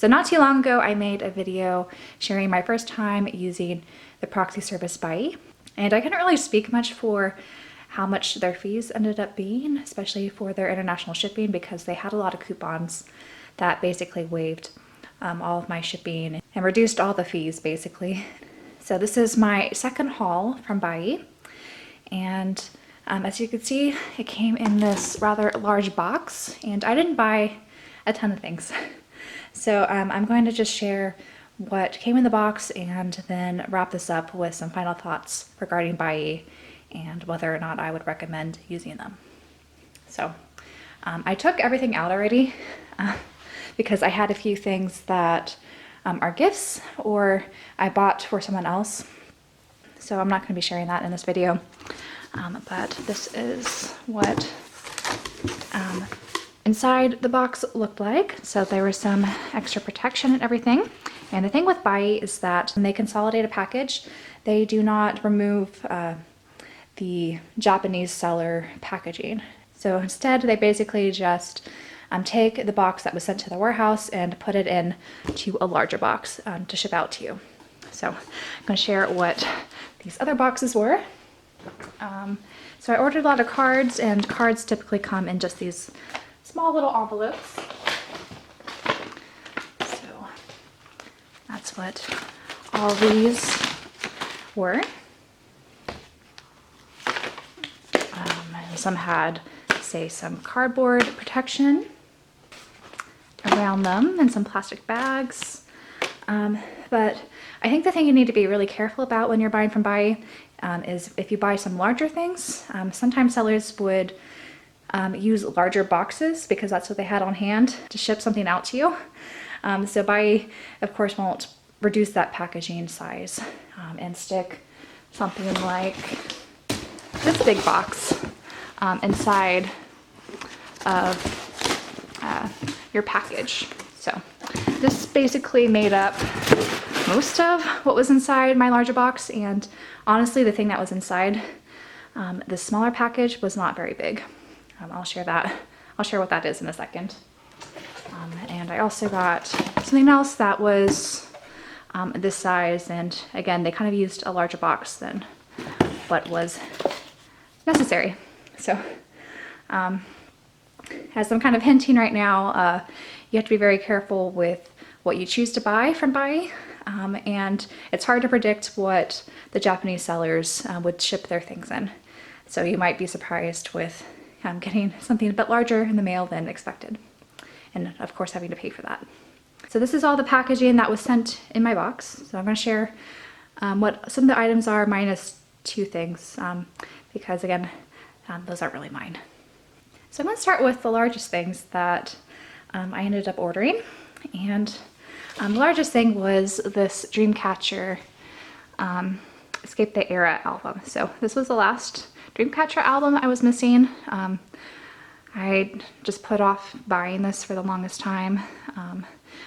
So not too long ago, I made a video sharing my first time using the proxy service Buyee. And I couldn't really speak much for how much their fees ended up being, especially for their international shipping, because they had a lot of coupons that basically waived all of my shipping and reduced all the fees basically. So this is my second haul from Buyee. And as you can see, it came in this rather large box, and I didn't buy a ton of things. So I'm going to just share what came in the box and then wrap this up with some final thoughts regarding Buyee and whether or not I would recommend using them. So I took everything out already because I had a few things that are gifts or I bought for someone else. So I'm not going to be sharing that in this video. But this is what inside the box looked like. So there was some extra protection and everything. And the thing with Buyee is that when they consolidate a package, they do not remove the Japanese seller packaging. So instead, they basically just take the box that was sent to the warehouse and put it in to a larger box to ship out to you. So I'm going to share what these other boxes were. So I ordered a lot of cards, and cards typically come in just these small little envelopes. So that's what all these were. And some had, say, some cardboard protection around them and some plastic bags. But I think the thing you need to be really careful about when you're buying from Buyee is if you buy some larger things. Sometimes sellers would use larger boxes because that's what they had on hand to ship something out to you. So Buyee, of course, won't reduce that packaging size and stick something like this big box inside of your package. So this basically made up most of what was inside my larger box, and honestly the thing that was inside the smaller package was not very big. I'll share what that is in a second. And I also got something else that was this size, and again they kind of used a larger box than what was necessary. So as I'm kind of hinting right now, you have to be very careful with what you choose to buy from Buyee. And it's hard to predict what the Japanese sellers would ship their things in. So you might be surprised with getting something a bit larger in the mail than expected. And of course having to pay for that. So this is all the packaging that was sent in my box. So I'm going to share what some of the items are minus two things because again, those aren't really mine. So I'm going to start with the largest things that I ended up ordering. And the largest thing was this Dreamcatcher Escape the Era album. So this was the last Dreamcatcher album I was missing. I just put off buying this for the longest time,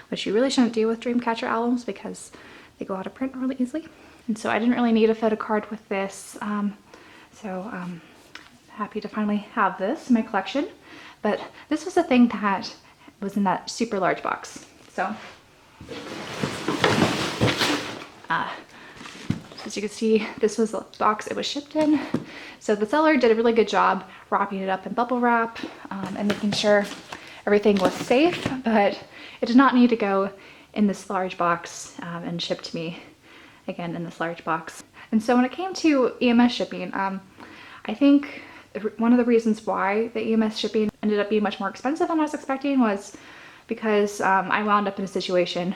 which you really shouldn't do with Dreamcatcher albums because they go out of print really easily. And so I didn't really need a photo card with this. So I'm happy to finally have this in my collection. But this was the thing that was in that super large box. So as you can see, this was the box it was shipped in. So the seller did a really good job wrapping it up in bubble wrap and making sure everything was safe, but it did not need to go in this large box and shipped to me again in this large box. And so when it came to EMS shipping, I think one of the reasons why the EMS shipping ended up being much more expensive than I was expecting was because I wound up in a situation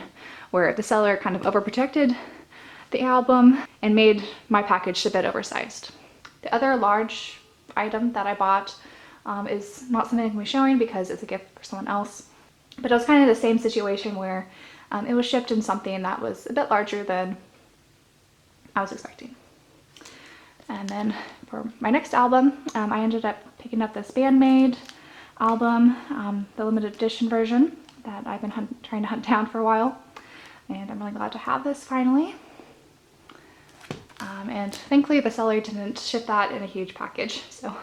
where the seller kind of overprotected the album and made my package a bit oversized. The other large item that I bought is not something I'm going to be showing because it's a gift for someone else. But it was kind of the same situation where it was shipped in something that was a bit larger than I was expecting. And then for my next album, I ended up picking up this Bandmade album, the limited edition version that I've been trying to hunt down for a while. And I'm really glad to have this finally. And thankfully the seller didn't ship that in a huge package, so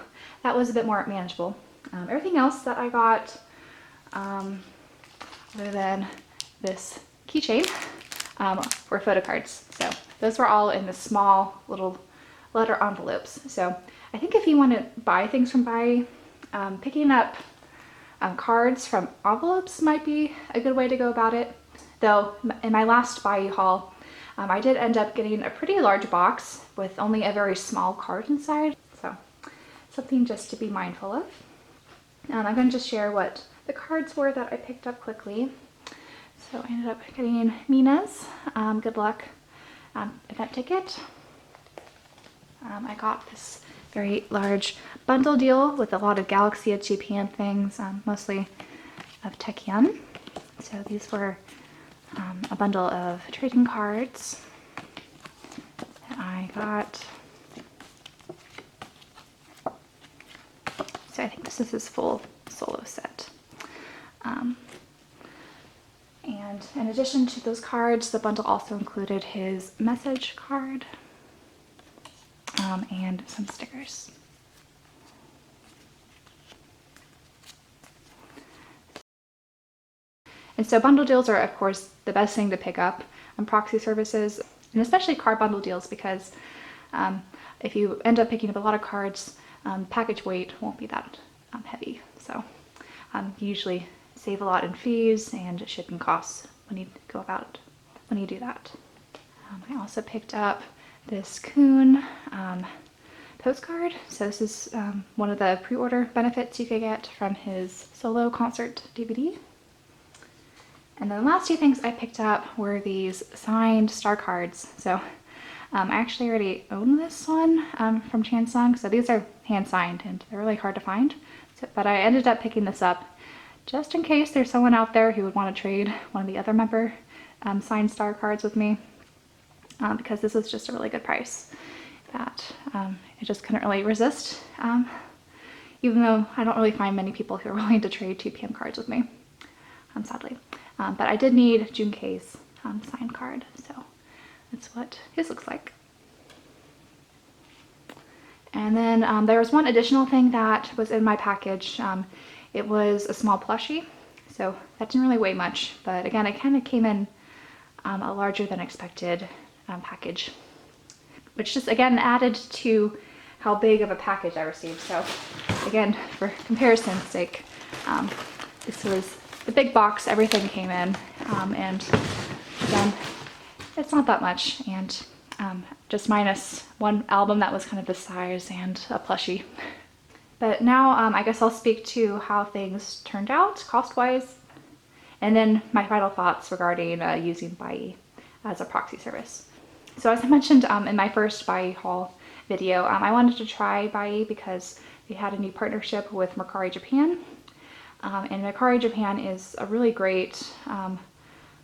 that was a bit more manageable. Everything else that I got, other than this keychain for photo cards. So those were all in the small little letter envelopes. So I think if you want to buy things from Buyee, picking up cards from envelopes might be a good way to go about it. Though in my last Buyee haul, I did end up getting a pretty large box with only a very small card inside. So something just to be mindful of. I'm going to just share what the cards were that I picked up quickly. So I ended up getting Mina's Good Luck event ticket. I got this very large bundle deal with a lot of Galaxy of Japan things, mostly of Takian. So these were a bundle of trading cards. I got, so I think this is his full solo set. And in addition to those cards, the bundle also included his message card and some stickers. And so bundle deals are, of course, the best thing to pick up on Proxy services, and especially card bundle deals, because if you end up picking up a lot of cards, package weight won't be that heavy. So you usually save a lot in fees and shipping costs when you go about when you do that. I also picked up this Kun postcard. So this is one of the pre-order benefits you could get from his solo concert DVD. And then the last two things I picked up were these signed star cards. So I actually already own this one from Chansung. So these are hand signed and they're really hard to find. So, but I ended up picking this up just in case there's someone out there who would want to trade one of the other member signed star cards with me, because this was just a really good price that I just couldn't really resist, even though I don't really find many people who are willing to trade 2 PM cards with me, sadly. But I did need Junkei's signed card, so that's what his looks like. And then there was one additional thing that was in my package. It was a small plushie, so that didn't really weigh much, but again, it kind of came in a larger than expected package, which just again added to how big of a package I received. So again, for comparison's sake, this was the big box, everything came in, and again, it's not that much, and just minus one album that was kind of this size and a plushie. But now I guess I'll speak to how things turned out cost-wise, and then my final thoughts regarding using Buyee as a proxy service. So as I mentioned in my first Buyee haul video, I wanted to try Buyee because they had a new partnership with Mercari Japan. And Mercari Japan is a really great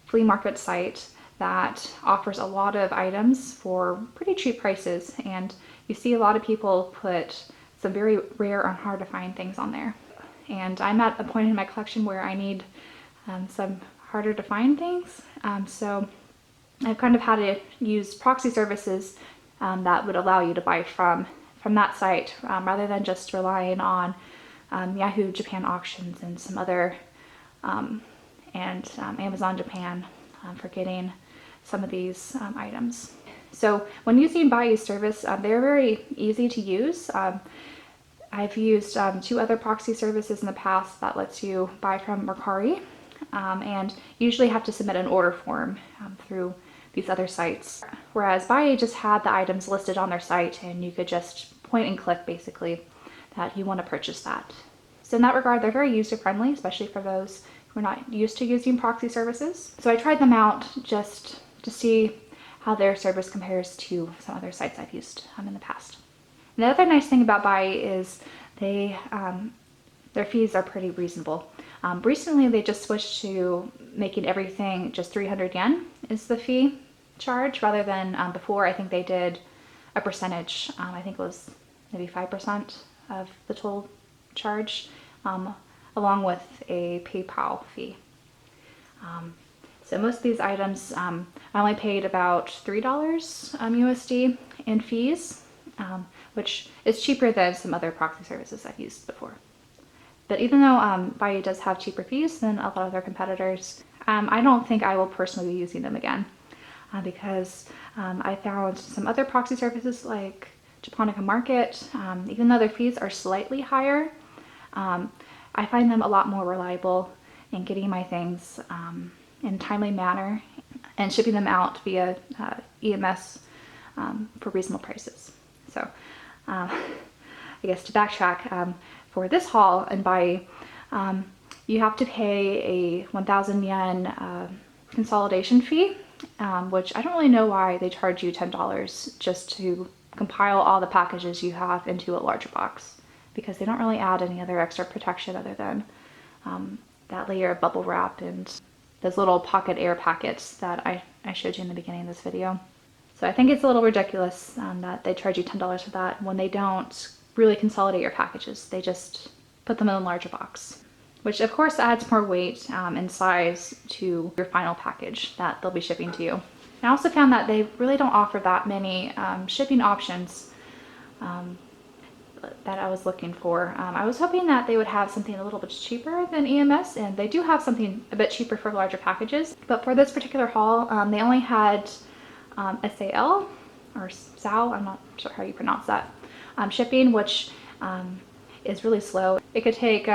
flea market site that offers a lot of items for pretty cheap prices, and you see a lot of people put some very rare and hard to find things on there. And I'm at a point in my collection where I need some harder to find things. So I've kind of had to use proxy services that would allow you to buy from that site rather than just relying on Yahoo Japan auctions and some other and Amazon Japan for getting some of these items. So when using Buyee's service, they're very easy to use. I've used 2 other proxy services in the past that lets you buy from Mercari, and usually have to submit an order form through these other sites. Whereas Buyee just had the items listed on their site, and you could just point and click basically that you want to purchase that. So in that regard, they're very user-friendly, especially for those who are not used to using proxy services. So I tried them out just to see how their service compares to some other sites I've used in the past. And the other nice thing about Buyee is their fees are pretty reasonable. Recently, they just switched to making everything just 300 yen is the fee charge, rather than before I think they did a percentage. I think it was maybe 5% of the total charge, along with a PayPal fee. So most of these items, I only paid about $3 USD in fees, which is cheaper than some other proxy services I've used before. But even though Buyee does have cheaper fees than a lot of their competitors, I don't think I will personally be using them again because I found some other proxy services like Japonica Market, even though their fees are slightly higher, I find them a lot more reliable in getting my things in a timely manner and shipping them out via EMS for reasonable prices. So I guess to backtrack, for this haul in Buyee, you have to pay a 1,000 yen consolidation fee, which I don't really know why they charge you $10 just to compile all the packages you have into a larger box, because they don't really add any other extra protection other than that layer of bubble wrap and those little pocket air packets that I showed you in the beginning of this video. So I think it's a little ridiculous that they charge you $10 for that when they don't really consolidate your packages. They just put them in a larger box, which of course adds more weight and size to your final package that they'll be shipping to you. I also found that they really don't offer that many shipping options that I was looking for. I was hoping that they would have something a little bit cheaper than EMS, and they do have something a bit cheaper for larger packages. But for this particular haul, they only had SAL or SAL, I'm not sure how you pronounce that, shipping, which is really slow. It could take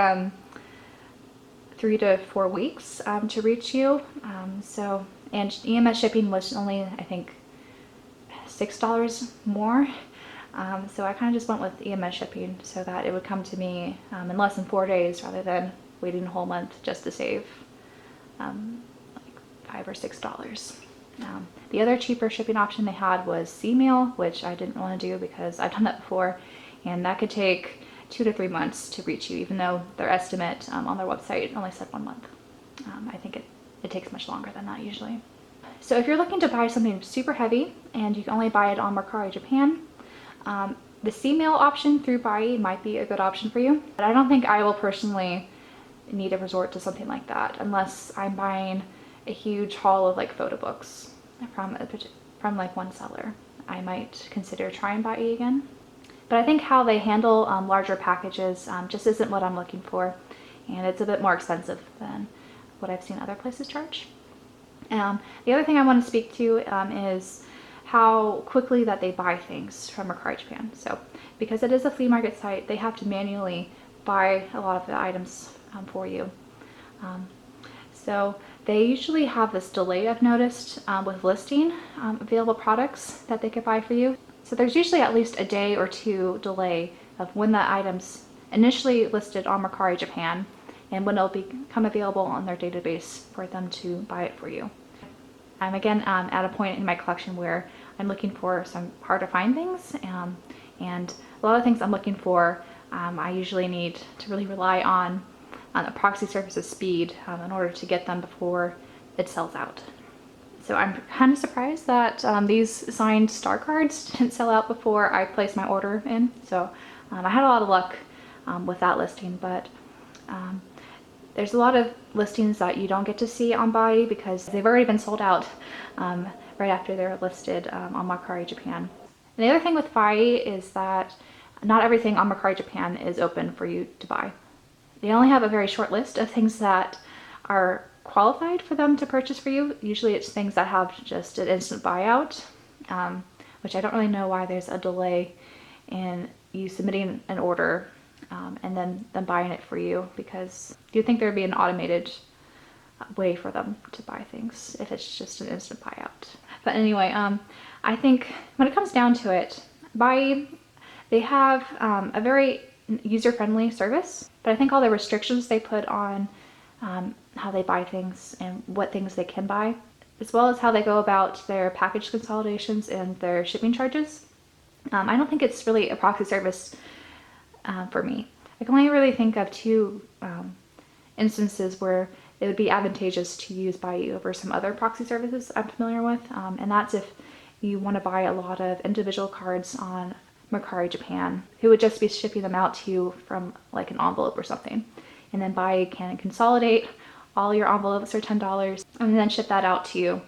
3 to 4 weeks to reach you. And EMS shipping was only, I think, $6 more. So I kind of just went with EMS shipping so that it would come to me in less than 4 days rather than waiting a whole month just to save like $5 or $6. The other cheaper shipping option they had was C-mail, which I didn't want to do because I've done that before, and that could take 2 to 3 months to reach you, even though their estimate on their website only said 1 month. I think it takes much longer than that usually. So if you're looking to buy something super heavy and you can only buy it on Mercari Japan, the C-mail option through Buyee might be a good option for you. But I don't think I will personally need to resort to something like that unless I'm buying a huge haul of like photo books from like one seller. I might consider trying Buyee again. But I think how they handle larger packages just isn't what I'm looking for, and it's a bit more expensive than what I've seen other places charge. The other thing I want to speak to is how quickly that they buy things from Mercari Japan. So because it is a flea market site, they have to manually buy a lot of the items for you. So they usually have this delay, I've noticed, with listing available products that they could buy for you. So there's usually at least a day or two delay of when the items initially listed on Mercari Japan and when it'll become available on their database for them to buy it for you. I'm again at a point in my collection where I'm looking for some hard to find things, and a lot of things I'm looking for I usually need to really rely on a proxy service's speed in order to get them before it sells out. So I'm kind of surprised that these signed star cards didn't sell out before I placed my order in. So I had a lot of luck with that listing, but there's a lot of listings that you don't get to see on Buyee because they've already been sold out right after they're listed on Mercari Japan. And the other thing with Buyee is that not everything on Mercari Japan is open for you to buy. They only have a very short list of things that are qualified for them to purchase for you. Usually it's things that have just an instant buyout, which I don't really know why there's a delay in you submitting an order and then them buying it for you, because you'd think there'd be an automated way for them to buy things if it's just an instant buyout. But anyway, I think when it comes down to it, Buyee, they have a very user-friendly service, but I think all the restrictions they put on how they buy things and what things they can buy, as well as how they go about their package consolidations and their shipping charges, I don't think it's really a proxy service for me. I can only really think of two instances where it would be advantageous to use Buyee over some other proxy services I'm familiar with, and that's if you want to buy a lot of individual cards on Mercari Japan, who would just be shipping them out to you from like an envelope or something. And then Buyee can consolidate all your envelopes for $10 and then ship that out to you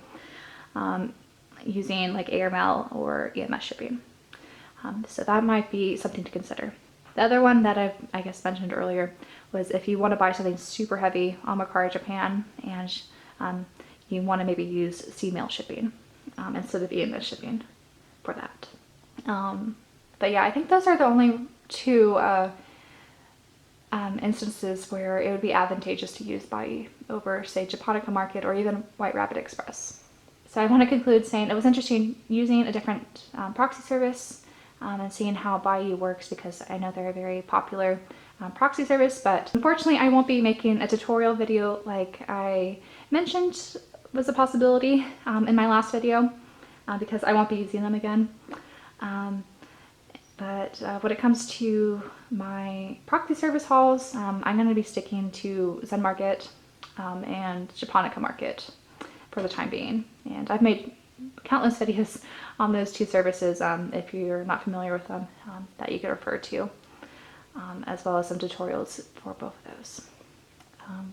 using like airmail or EMS shipping. So that might be something to consider. The other one that I guess mentioned earlier was if you want to buy something super heavy on Mercari Japan and you want to maybe use C-mail shipping instead of EMS shipping for that. But yeah, I think those are the only two instances where it would be advantageous to use Buyee over, say, Japonica Market or even White Rabbit Express. So I want to conclude saying it was interesting using a different proxy service and seeing how Buyee works, because I know they're a very popular proxy service, but unfortunately I won't be making a tutorial video like I mentioned was a possibility in my last video because I won't be using them again. But when it comes to my proxy service hauls, I'm going to be sticking to Zen Market and Japonica Market for the time being. And I've made countless videos on those two services if you're not familiar with them that you could refer to, as well as some tutorials for both of those.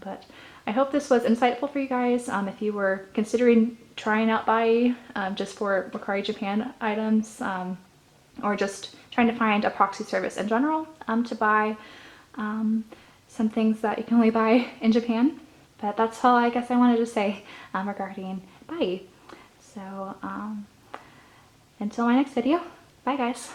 But I hope this was insightful for you guys if you were considering trying out Buyee just for Mercari Japan items, or just trying to find a proxy service in general to buy some things that you can only buy in Japan. But that's all I guess I wanted to say regarding Buyee. So until my next video, bye guys.